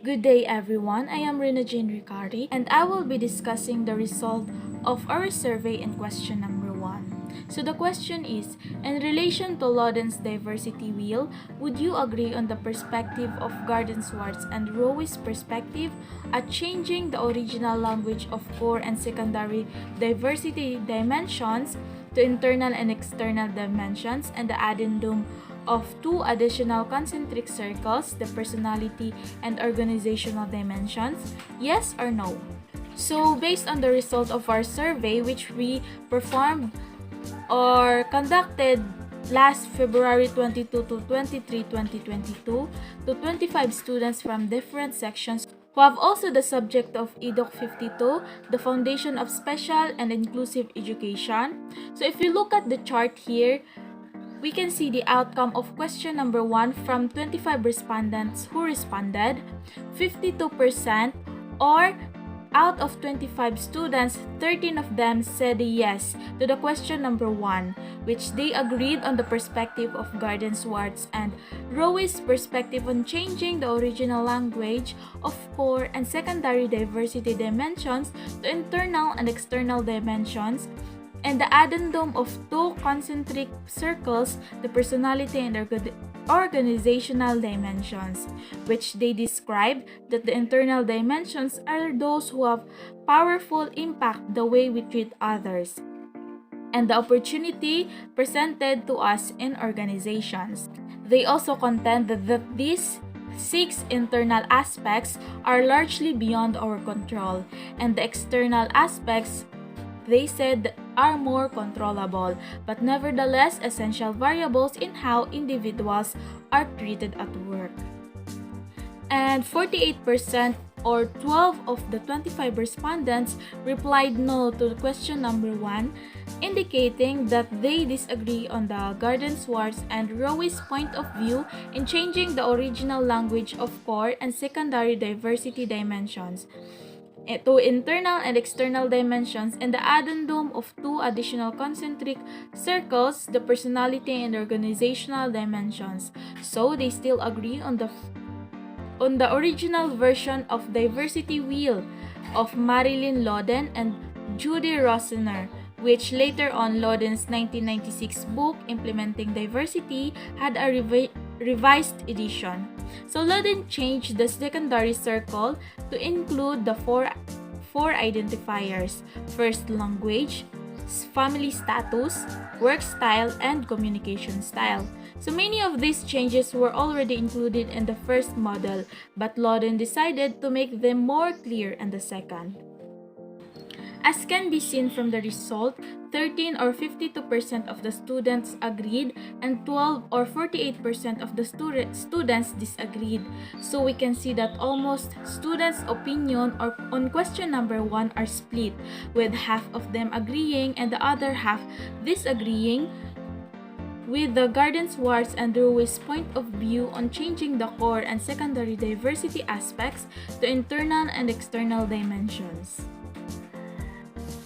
Good day everyone, I am Rena and I will be discussing the result of our survey in question number 1. So the question is, in relation to Loden's diversity wheel, would you agree on the perspective of Garden Swartz and Rowe's perspective at changing the original language of core and secondary diversity dimensions to internal and external dimensions and the addendum of 2 additional concentric circles, the personality and organizational dimensions? Yes or no? So, based on the result of our survey, which we performed or conducted last February 22 to 23, 2022, to 25 students from different sections who have also the subject of Educ 52, the Foundation of Special and Inclusive Education. So, if you look at the chart here, we can see the outcome of question number 1 from 25 respondents who responded. 52% or out of 25 students, 13 of them said yes to the question number 1, which they agreed on the perspective of Garden Swartz and Rowe's perspective on changing the original language of core and secondary diversity dimensions to internal and external dimensions, and the addendum of 2 concentric circles, the personality and organizational dimensions, which they describe that the internal dimensions are those who have powerful impact the way we treat others and the opportunity presented to us in organizations. They also contend that these 6 internal aspects are largely beyond our control, and the external aspects, they said, are more controllable, but nevertheless essential variables in how individuals are treated at work. And 48% or 12 of the 25 respondents replied no to question number 1, indicating that they disagree on the Garden Swartz and Rowe's point of view in changing the original language of core and secondary diversity dimensions to internal and external dimensions and the addendum of 2 additional concentric circles, the personality and organizational dimensions. So they still agree on the original version of diversity wheel of Marilyn Loden and Judy Rosener, which later on Loden's 1996 book Implementing Diversity had a revised edition. So Loden changed the secondary circle to include the four identifiers: first, language; family status; work style; and communication style. So many of these changes were already included in the first model, but Loden decided to make them more clear in the second. As can be seen from the result, 13 or 52% of the students agreed and 12 or 48% of the students disagreed. So we can see that almost students' opinion on question number 1 are split, with half of them agreeing and the other half disagreeing with the Garden Swartz and Rowe's point of view on changing the core and secondary diversity aspects to internal and external dimensions.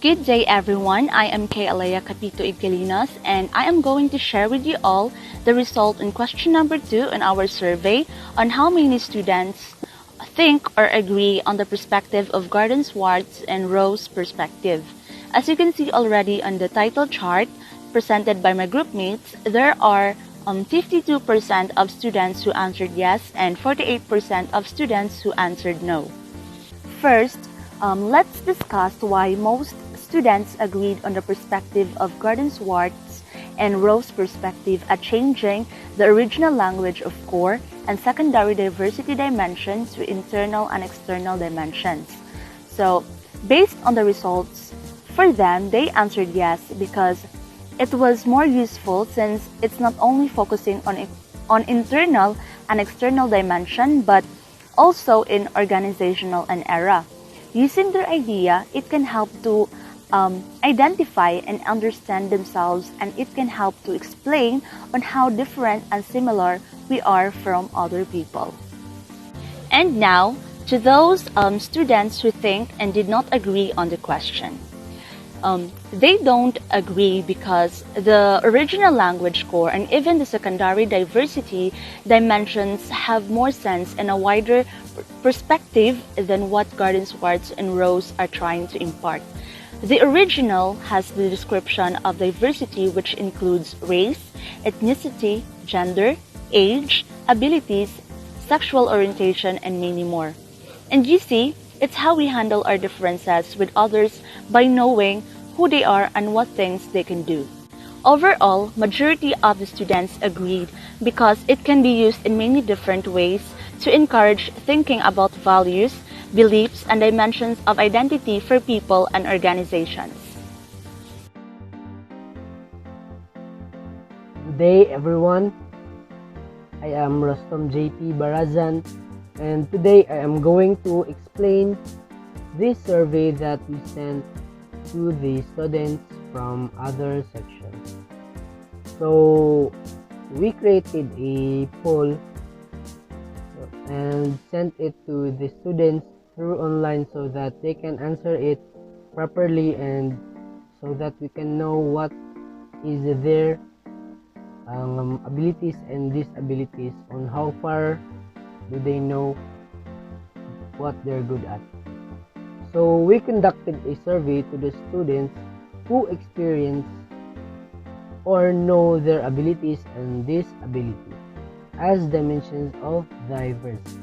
Good day everyone, I am Kaye Egcalinos and I am going to share with you all the result in question number 2 in our survey on how many students think or agree on the perspective of Garden Swartz and Rowe's perspective. As you can see already on the title chart presented by my group mates, there are 52% of students who answered yes and 48% of students who answered no. First, let's discuss why most students agreed on the perspective of Garden Swartz and Rowe's perspective at changing the original language of core and secondary diversity dimensions to internal and external dimensions. So, based on the results, for them, they answered yes because it was more useful since it's not only focusing on internal and external dimension but also in organizational and era. Using their idea, it can help to identify and understand themselves, and it can help to explain on how different and similar we are from other people. And now, to those students who think and did not agree on the question. They don't agree because the original language core and even the secondary diversity dimensions have more sense and a wider perspective than what Garden Swartz and Rose are trying to impart. The original has the description of diversity, which includes race, ethnicity, gender, age, abilities, sexual orientation, and many more. And you see, it's how we handle our differences with others by knowing who they are and what things they can do. Overall, majority of the students agreed because it can be used in many different ways to encourage thinking about values, beliefs, and dimensions of identity for people and organizations. Good day, everyone. I am Rostum Jay Barazan, and today I am going to explain this survey that we sent to the students from other sections. So we created a poll and sent it to the students through online so that they can answer it properly and so that we can know what is their abilities and disabilities, on how far do they know what they're good at. So we conducted a survey to the students who experience or know their abilities and disabilities as dimensions of diversity.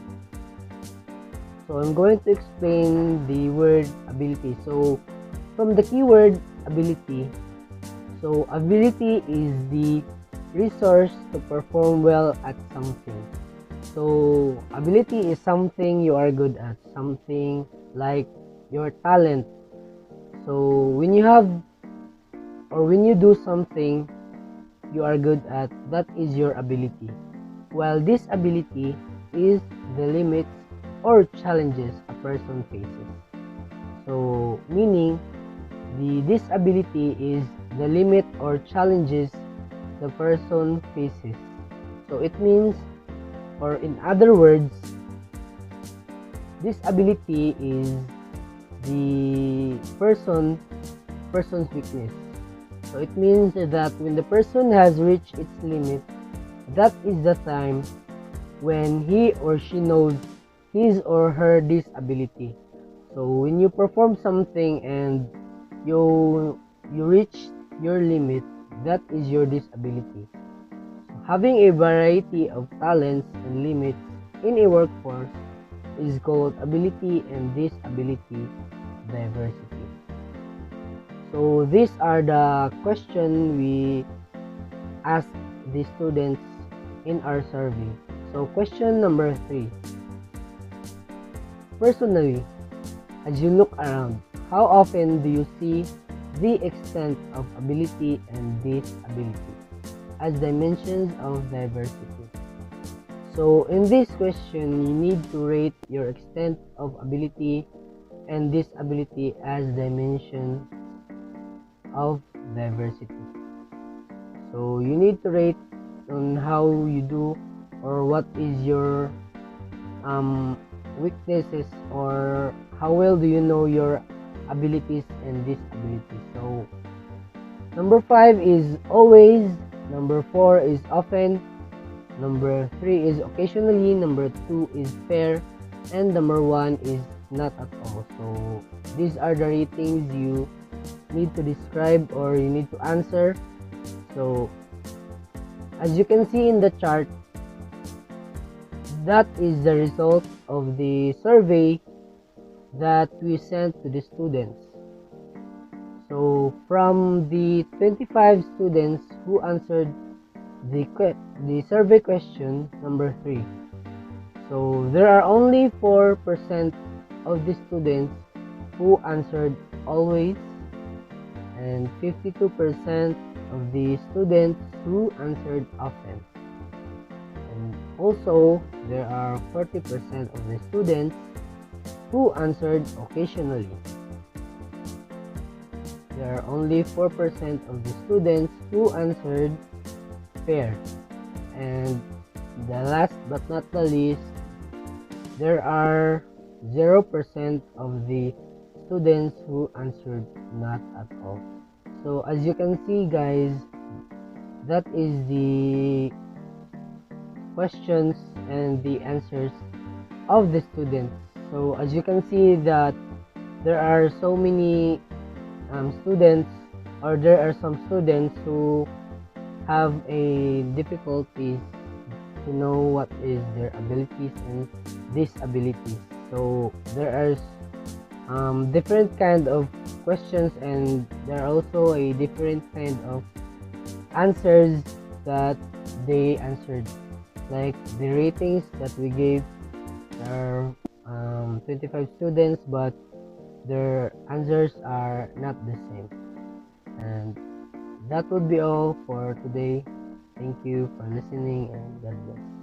So I'm going to explain the word ability. So from the keyword ability, so ability is the resource to perform well at something. So ability is something you are good at, something like your talent. So when you have or when you do something you are good at, that is your ability. While this ability is the limits or challenges a person faces. So meaning the disability is the limit or challenges the person faces. So it means, or in other words, disability is the person's weakness. So it means that when the person has reached its limit, that is the time when he or she knows his or her disability. So when you perform something and you reach your limit, that is your disability. Having a variety of talents and limits in a workforce is called ability and disability diversity. So these are the questions we asked the students in our survey. So question number 3. Personally, as you look around, how often do you see the extent of ability and disability as dimensions of diversity? So in this question, you need to rate your extent of ability and disability as dimensions of diversity. So you need to rate on how you do or what is your weaknesses, or how well do you know your abilities and disabilities. So number 5 is always, number 4 is often, number 3 is occasionally, number 2 is fair, and number 1 is not at all. So these are the ratings you need to describe or you need to answer. So as you can see in the chart, that is the result of the survey that we sent to the students. So from the 25 students who answered the survey question number 3, so there are only 4% of the students who answered always, and 52% of the students who answered often. And also there are 40% of the students who answered occasionally. There are only 4% of the students who answered fair. And the last but not the least, there are 0% of the students who answered not at all. So as you can see, guys, that is the questions and the answers of the students. So as you can see that there are so many students, or there are some students who have a difficulties to know what is their abilities and disabilities. So there are different kind of questions, and there are also a different kind of answers that they answered. Like the ratings that we gave, there are 25 students, but their answers are not the same. And that would be all for today. Thank you for listening, and God bless.